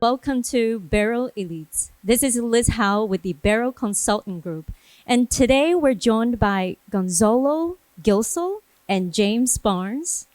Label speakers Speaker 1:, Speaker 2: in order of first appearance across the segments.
Speaker 1: Welcome to BERYL ELITES. This is 𝐢𝐧𝐭 with the BERYL Consultant Group. And today we're joined by Gonzalo, Gelso, and James Barnes.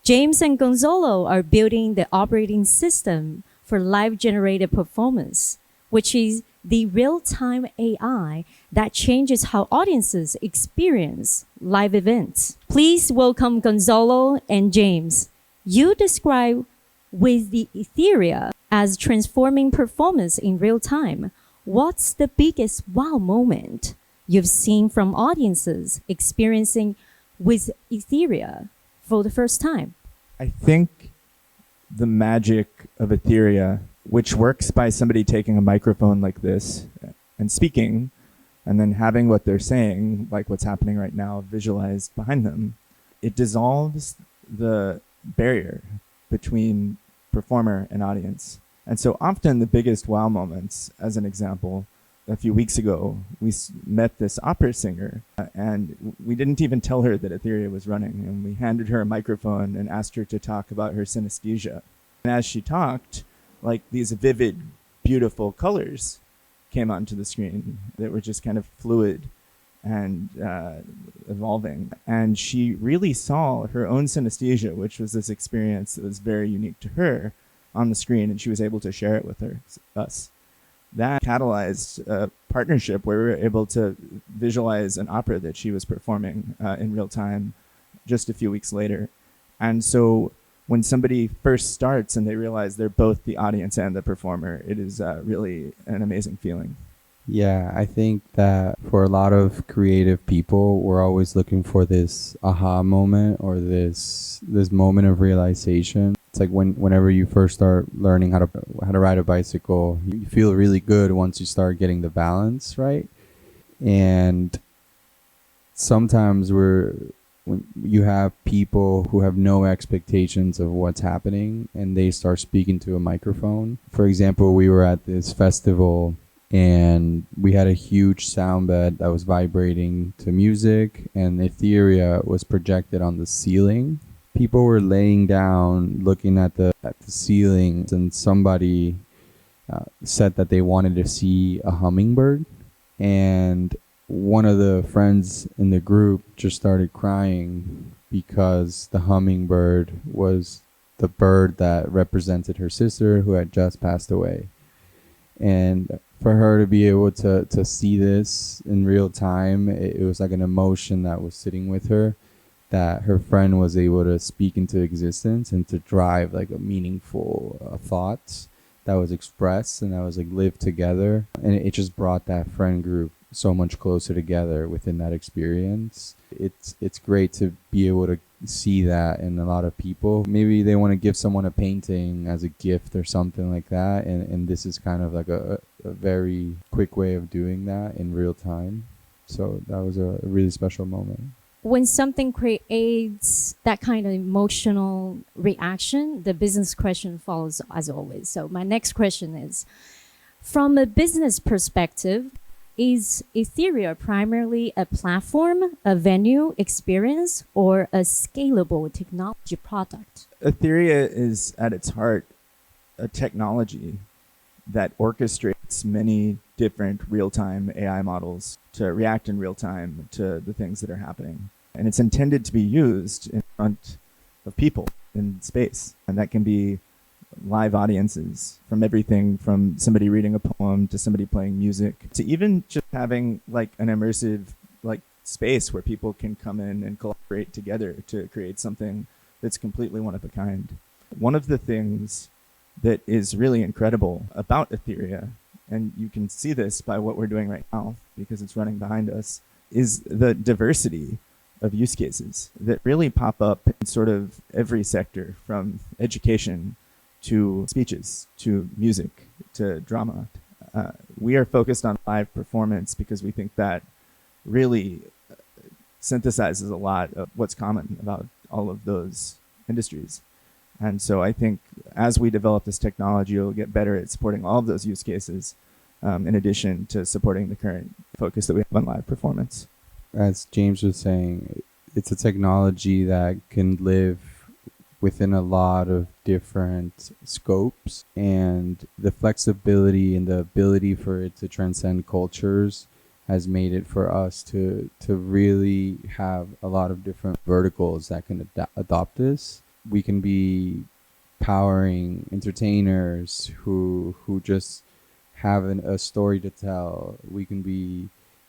Speaker 1: James and Gonzalo are building the operating system for live-generated performance, which is the real-time AI that changes how audiences experience live events. Please welcome Gonzalo and James. You describe with the Etherea as transforming performance in real time. What's the biggest wow moment you've seen from audiences experiencing with Etherea for the first time?
Speaker 2: I think the magic of Etherea, which works by somebody taking a microphone like this and speaking, and then having what they're saying, like what's happening right now, visualized behind them, it dissolves the barrier between performer and audience. And so often the biggest wow moments, as an example, a few weeks ago, we met this opera singer and we didn't even tell her that Etherea was running, and we handed her a microphone and asked her to talk about her synesthesia. And as she talked, like these vivid, beautiful colors came onto the screen that were just kind of fluid and evolving. And she really saw her own synesthesia, which was this experience that was very unique to her, on the screen, and she was able to share it with us. That catalyzed a partnership where we were able to visualize an opera that she was performing in real time just a few weeks later. And so when somebody first starts and they realize they're both the audience and the performer, it is really an amazing feeling.
Speaker 3: Yeah, I think that for a lot of creative people, we're always looking for this aha moment or this moment of realization. It's like whenever you first start learning how to ride a bicycle, you feel really good once you start getting the balance right. And sometimes when you have people who have no expectations of what's happening and they start speaking to a microphone. For example, we were at this festival and we had a huge sound bed that was vibrating to music, and Etherea was projected on the ceiling. People were laying down looking at the ceiling, and somebody said that they wanted to see a hummingbird, and one of the friends in the group just started crying because the hummingbird was the bird that represented her sister who had just passed away. And for her to be able to see this in real time, it was like an emotion that was sitting with her, that her friend was able to speak into existence and to drive like a meaningful thought that was expressed and that was like lived together. And it just brought that friend group so much closer together within that experience. It's great to be able to see that in a lot of people. Maybe they want to give someone a painting as a gift or something like that, and this is kind of like a very quick way of doing that in real time. So that was a really special moment.
Speaker 1: When something creates that kind of emotional reaction, the business question follows as always. So my next question is, from a business perspective, is Etherea primarily a platform, a venue experience, or a scalable technology product?
Speaker 2: Etherea is at its heart a technology that orchestrates many different real-time AI models to react in real time to the things that are happening. And it's intended to be used in front of people in space. And that can be live audiences, from everything from somebody reading a poem to somebody playing music, to even just having like an immersive like space where people can come in and collaborate together to create something that's completely one of a kind. One of the things that is really incredible about Etherea, and you can see this by what we're doing right now because it's running behind us, is the diversity of use cases that really pop up in sort of every sector, from education to speeches, to music, to drama. We are focused on live performance because we think that really synthesizes a lot of what's common about all of those industries. And so I think as we develop this technology, it'll get better at supporting all of those use cases, in addition to supporting the current focus that we have on live performance.
Speaker 3: As James was saying, it's a technology that can live within a lot of different scopes, and the flexibility and the ability for it to transcend cultures has made it for us to really have a lot of different verticals that can adopt this. We can be powering entertainers who just have a story to tell. We can be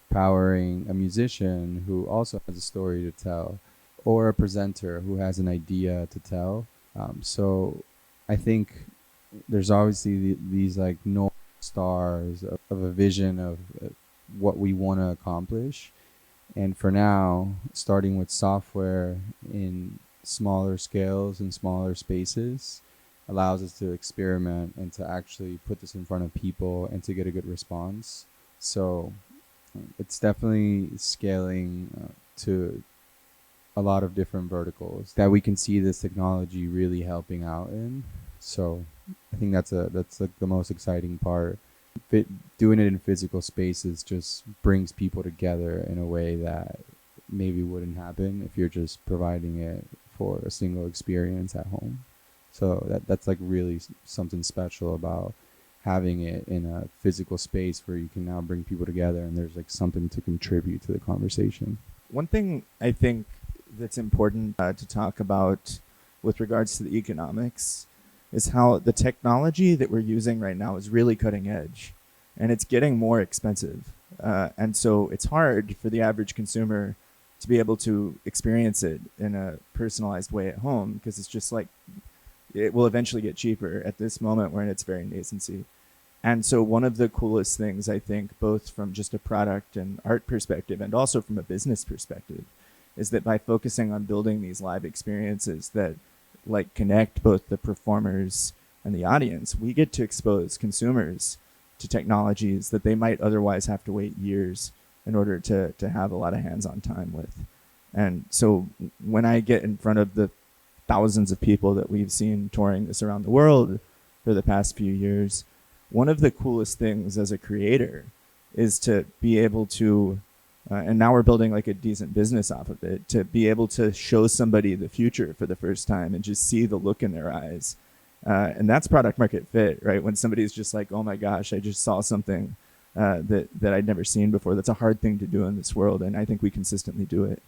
Speaker 3: powering a musician who also has a story to tell, or a presenter who has an idea to tell. So I think there's obviously these like north stars of a vision of what we want to accomplish. And for now, starting with software in smaller scales and smaller spaces allows us to experiment and to actually put this in front of people and to get a good response. So it's definitely scaling to a lot of different verticals that we can see this technology really helping out in. So I think that's like the most exciting part. Doing it in physical spaces just brings people together in a way that maybe wouldn't happen if you're just providing it for a single experience at home. So that's like really something special about having it in a physical space where you can now bring people together and there's like something to contribute to the conversation.
Speaker 2: One thing I think that's important to talk about with regards to the economics is how the technology that we're using right now is really cutting edge, and it's getting more expensive. And so it's hard for the average consumer to be able to experience it in a personalized way at home, because it's just like, it will eventually get cheaper. At this moment, we're in its very nascency. And so one of the coolest things, I think, both from just a product and art perspective and also from a business perspective, is that by focusing on building these live experiences that like connect both the performers and the audience, we get to expose consumers to technologies that they might otherwise have to wait years in order to have a lot of hands-on time with. And so when I get in front of the thousands of people that we've seen touring this around the world for the past few years, one of the coolest things as a creator is to be able to, and now we're building like a decent business off of it, to be able to show somebody the future for the first time and just see the look in their eyes. And that's product market fit, right? When somebody's just like, oh my gosh, I just saw something that I'd never seen before. That's a hard thing to do in this world, and I think we consistently do it.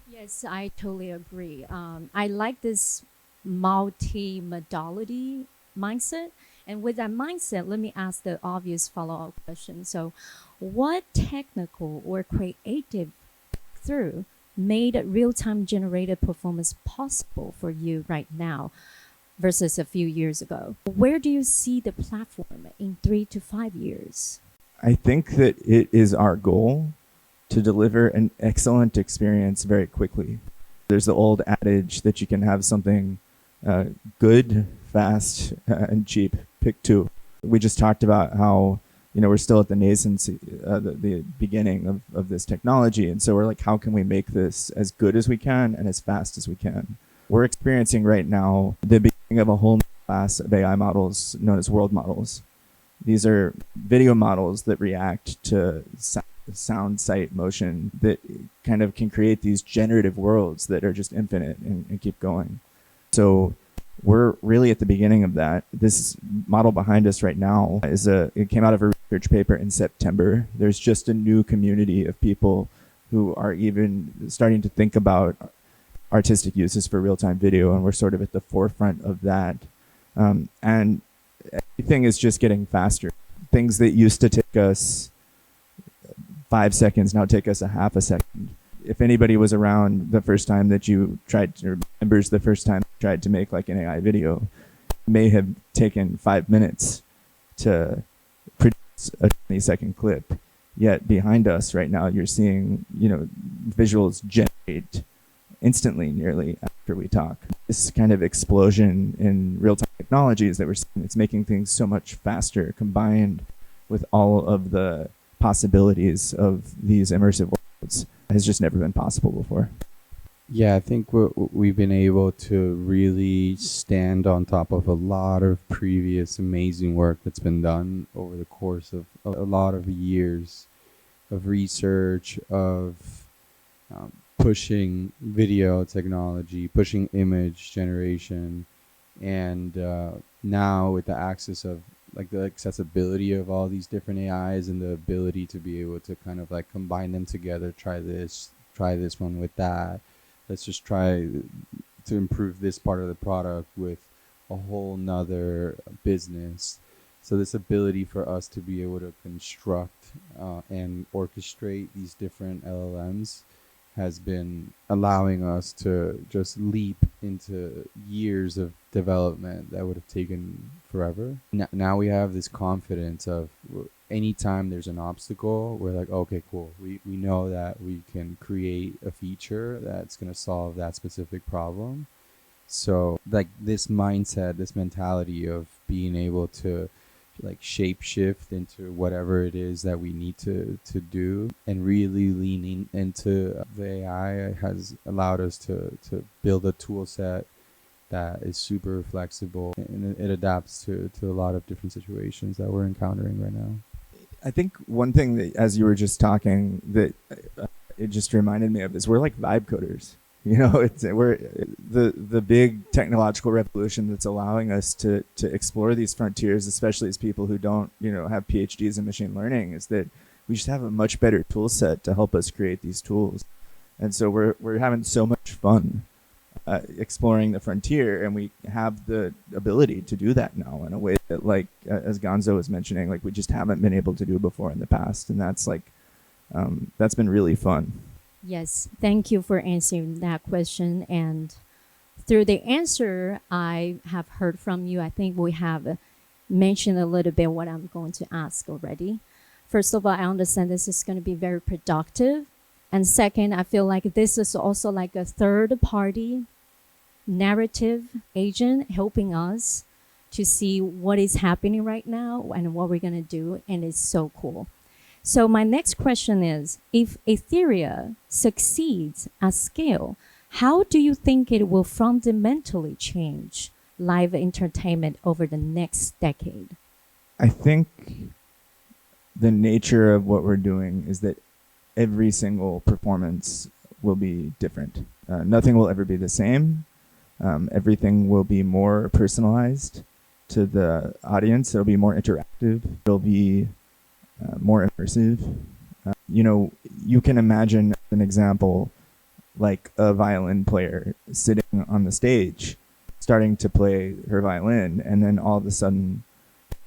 Speaker 1: Yes, I totally agree. I like this multi-modality mindset. And with that mindset, let me ask the obvious follow-up question. So what technical or creative breakthrough made real-time generated performance possible for you right now versus a few years ago? Where do you see the platform in 3 to 5 years?
Speaker 2: I think that it is our goal to deliver an excellent experience very quickly. There's the old adage that you can have something good, fast, and cheap. Pick two. We just talked about how, we're still at the nascency, the beginning of this technology. And so we're like, how can we make this as good as we can and as fast as we can? We're experiencing right now the beginning of a whole new class of AI models known as world models. These are video models that react to sound, sight, motion, that kind of can create these generative worlds that are just infinite and keep going. So we're really at the beginning of that. This model behind us right now it came out of a research paper in September. There's just a new community of people who are even starting to think about artistic uses for real-time video, and we're sort of at the forefront of that. And everything is just getting faster. Things that used to take us 5 seconds now take us a half a second. If anybody was around the first time that you tried to, or remembers the first time you tried to make like an AI video, it may have taken 5 minutes to produce a 20-second clip. Yet behind us right now, you're seeing, visuals generate instantly nearly after we talk. This kind of explosion in real-time technologies that we're seeing, it's making things so much faster, combined with all of the possibilities of these immersive worlds, has just never been possible before.
Speaker 3: Yeah, I think we've been able to really stand on top of a lot of previous amazing work that's been done over the course of a lot of years of research, of pushing video technology, pushing image generation, and now with the access of like the accessibility of all these different AIs and the ability to be able to kind of like combine them together, try this one with that. Let's just try to improve this part of the product with a whole nother business. So this ability for us to be able to construct and orchestrate these different LLMs has been allowing us to just leap into years of development that would have taken forever. Now we have this confidence of anytime there's an obstacle, we're like, okay, cool. We know that we can create a feature that's going to solve that specific problem. So like this mindset, this mentality of being able to like shape shift into whatever it is that we need to do and really leaning into the AI has allowed us to build a tool set that is super flexible and it adapts to a lot of different situations that we're encountering right now.
Speaker 2: I think one thing that, as you were just talking, that it just reminded me of is we're like vibe coders. You know, we're the big technological revolution that's allowing us to explore these frontiers, especially as people who don't, have PhDs in machine learning, is that we just have a much better tool set to help us create these tools. And so we're having so much fun exploring the frontier, and we have the ability to do that now in a way that, like, as Gonzo was mentioning, like we just haven't been able to do before in the past. And that's like, that's been really fun.
Speaker 1: Yes, thank you for answering that question. And through the answer I have heard from you, I think we have mentioned a little bit what I'm going to ask already. First of all, I understand this is going to be very productive. And second, I feel like this is also like a third-party narrative agent helping us to see what is happening right now and what we're going to do. And it's so cool. So my next question is, if Etherea succeeds at scale, how do you think it will fundamentally change live entertainment over the next decade?
Speaker 2: I think the nature of what we're doing is that every single performance will be different. Nothing will ever be the same. Everything will be more personalized to the audience. It'll be more interactive. It'll be more immersive. You can imagine an example like a violin player sitting on the stage, starting to play her violin, and then all of a sudden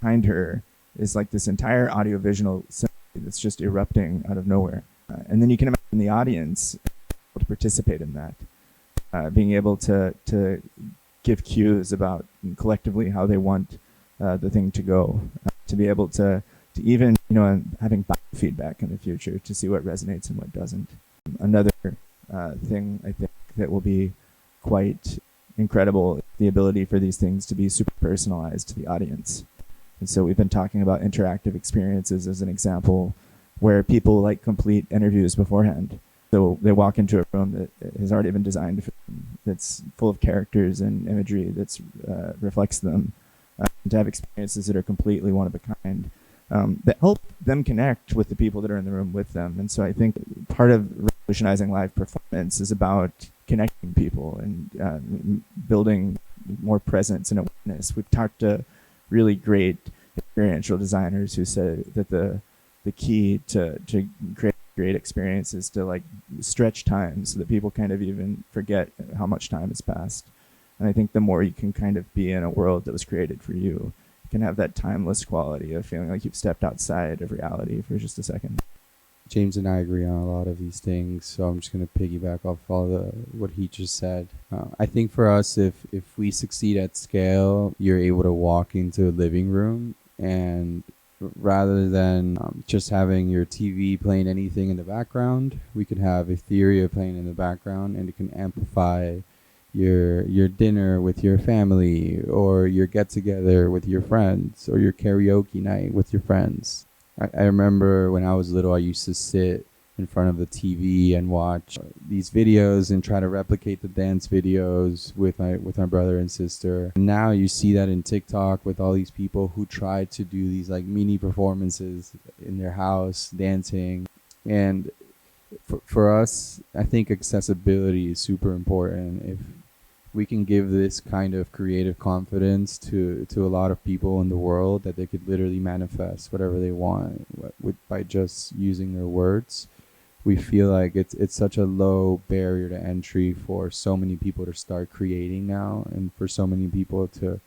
Speaker 2: behind her is like this entire audiovisual symphony that's just erupting out of nowhere. And then you can imagine the audience able to participate in that, being able to give cues about collectively how they want the thing to go, to be able to even, having feedback in the future to see what resonates and what doesn't. Another thing I think that will be quite incredible is the ability for these things to be super personalized to the audience. And so we've been talking about interactive experiences as an example, where people like complete interviews beforehand. So they walk into a room that has already been designed for them, that's full of characters and imagery that reflects them, to have experiences that are completely one of a kind, that help them connect with the people that are in the room with them. And so I think part of revolutionizing live performance is about connecting people and building more presence and awareness. We've talked to really great experiential designers who say that the key to create great experiences to like stretch time so that people kind of even forget how much time has passed. And I think the more you can kind of be in a world that was created for you, you can have that timeless quality of feeling like you've stepped outside of reality for just a second.
Speaker 3: James and I agree on a lot of these things, so I'm just going to piggyback off what he just said. I think for us, if we succeed at scale, you're able to walk into a living room and rather than just having your TV playing anything in the background, we could have Etherea playing in the background, and it can amplify your dinner with your family, or your get-together with your friends, or your karaoke night with your friends. I remember when I was little, I used to sit in front of the TV and watch these videos and try to replicate the dance videos with my brother and sister. And now you see that in TikTok with all these people who try to do these like mini performances in their house dancing, and for us, I think accessibility is super important. If we can give this kind of creative confidence to a lot of people in the world, that they could literally manifest whatever they want by just using their words, we feel like it's such a low barrier to entry for so many people to start creating now, and for so many people to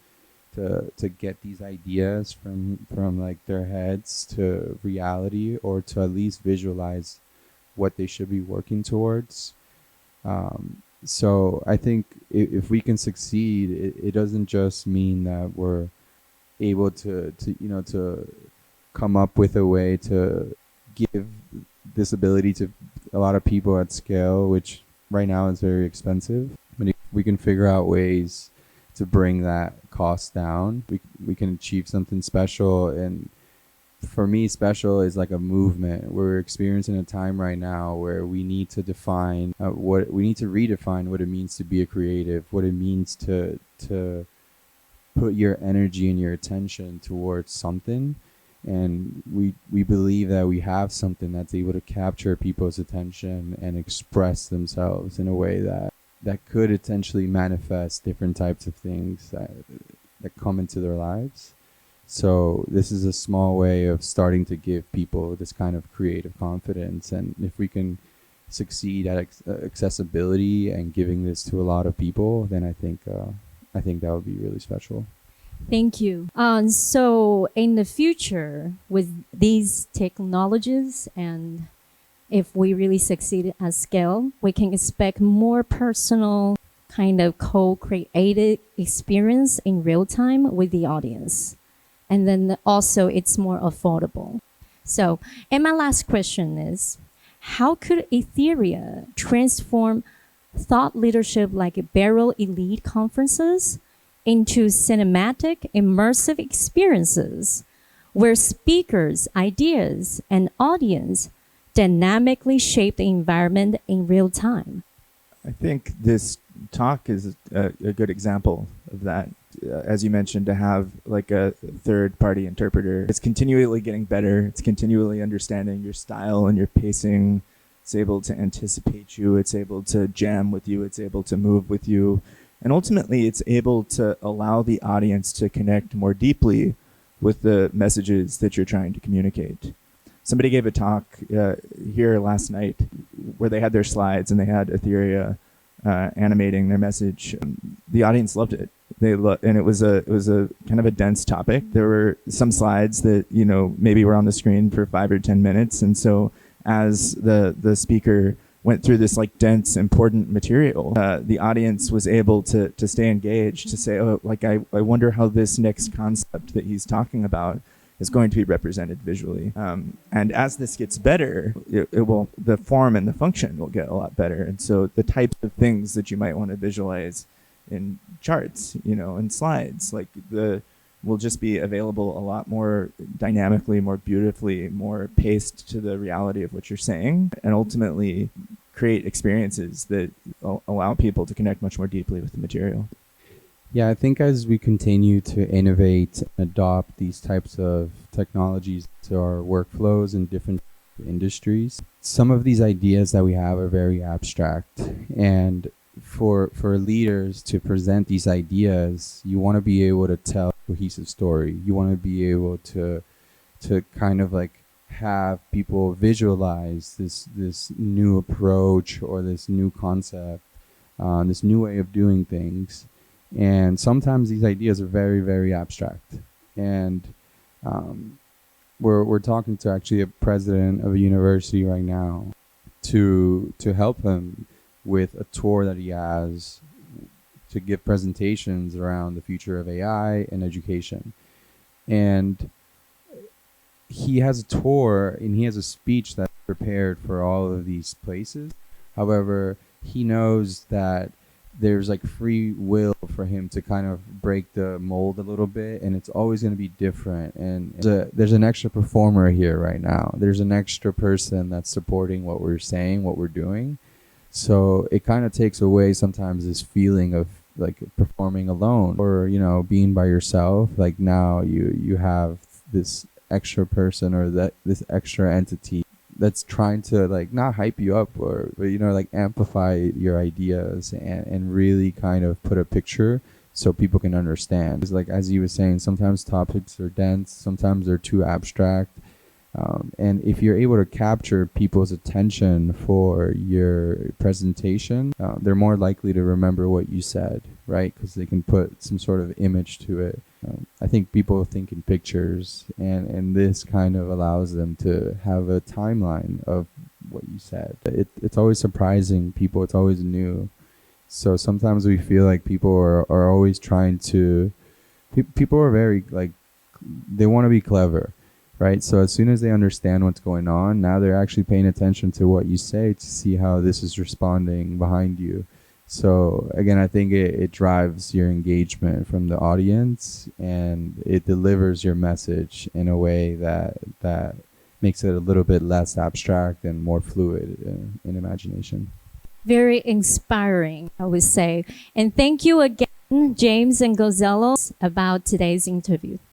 Speaker 3: get these ideas from like their heads to reality, or to at least visualize what they should be working towards. So I think if we can succeed, it doesn't just mean that we're able to come up with a way to give this ability to a lot of people at scale, which right now is very expensive. But if we can figure out ways to bring that cost down, we can achieve something special. And for me, special is like a movement. We're experiencing a time right now where we need to redefine what it means to be a creative, what it means to put your energy and your attention towards something. And we believe that we have something that's able to capture people's attention and express themselves in a way that could potentially manifest different types of things that come into their lives. So this is a small way of starting to give people this kind of creative confidence. And if we can succeed at accessibility and giving this to a lot of people, then I think that would be really special.
Speaker 1: Thank you. So in the future, with these technologies, and if we really succeed at scale, we can expect more personal kind of co-created experience in real time with the audience. And then also it's more affordable. So, and my last question is, how could Etherea transform thought leadership like BERYL Elite conferences into cinematic, immersive experiences where speakers, ideas, and audience dynamically shape the environment in real time?
Speaker 2: I think this talk is a good example of that. As you mentioned, to have like a third-party interpreter. It's continually getting better. It's continually understanding your style and your pacing. It's able to anticipate you. It's able to jam with you. It's able to move with you. And ultimately, it's able to allow the audience to connect more deeply with the messages that you're trying to communicate. Somebody gave a talk here last night where they had their slides and they had Etherea animating their message. The audience loved it. And it was a kind of a dense topic. There were some slides that maybe were on the screen for 5 or 10 minutes, and so as the speaker went through this like dense, important material, the audience was able to stay engaged, to say, oh, like I wonder how this next concept that he's talking about is going to be represented visually. And as this gets better, the form and the function will get a lot better. And so the types of things that you might want to visualize in charts, and slides, like will just be available a lot more dynamically, more beautifully, more paced to the reality of what you're saying, and ultimately create experiences that allow people to connect much more deeply with the material.
Speaker 3: Yeah, I think as we continue to innovate and adopt these types of technologies to our workflows in different industries, some of these ideas that we have are very abstract. And for leaders to present these ideas, you want to be able to tell a cohesive story. You want to be able to kind of like have people visualize this new approach or this new concept, this new way of doing things. And sometimes these ideas are very, very abstract. And we're talking to actually a president of a university right now to help him with a tour that he has to give presentations around the future of AI and education. And he has a tour and he has a speech that's prepared for all of these places. However, he knows that there's like free will for him to kind of break the mold a little bit, and it's always going to be different. And there's an extra performer here right now. There's an extra person that's supporting what we're saying, what we're doing. So it kind of takes away sometimes this feeling of like performing alone or, being by yourself. Like now you have this extra person or this extra entity that's trying to like not hype you up but you know, like amplify your ideas and really kind of put a picture so people can understand. It's like, as you were saying, sometimes topics are dense, sometimes they're too abstract. And if you're able to capture people's attention for your presentation, they're more likely to remember what you said, right? Because they can put some sort of image to it. I think people think in pictures, and this kind of allows them to have a timeline of what you said. It's always surprising people. It's always new. So sometimes we feel like people are always trying to, people are very like, they want to be clever, right? So as soon as they understand what's going on, now they're actually paying attention to what you say to see how this is responding behind you. So again, I think it drives your engagement from the audience, and it delivers your message in a way that makes it a little bit less abstract and more fluid in imagination.
Speaker 1: Very inspiring, I would say. And thank you again, James and Gonzalo, about today's interview.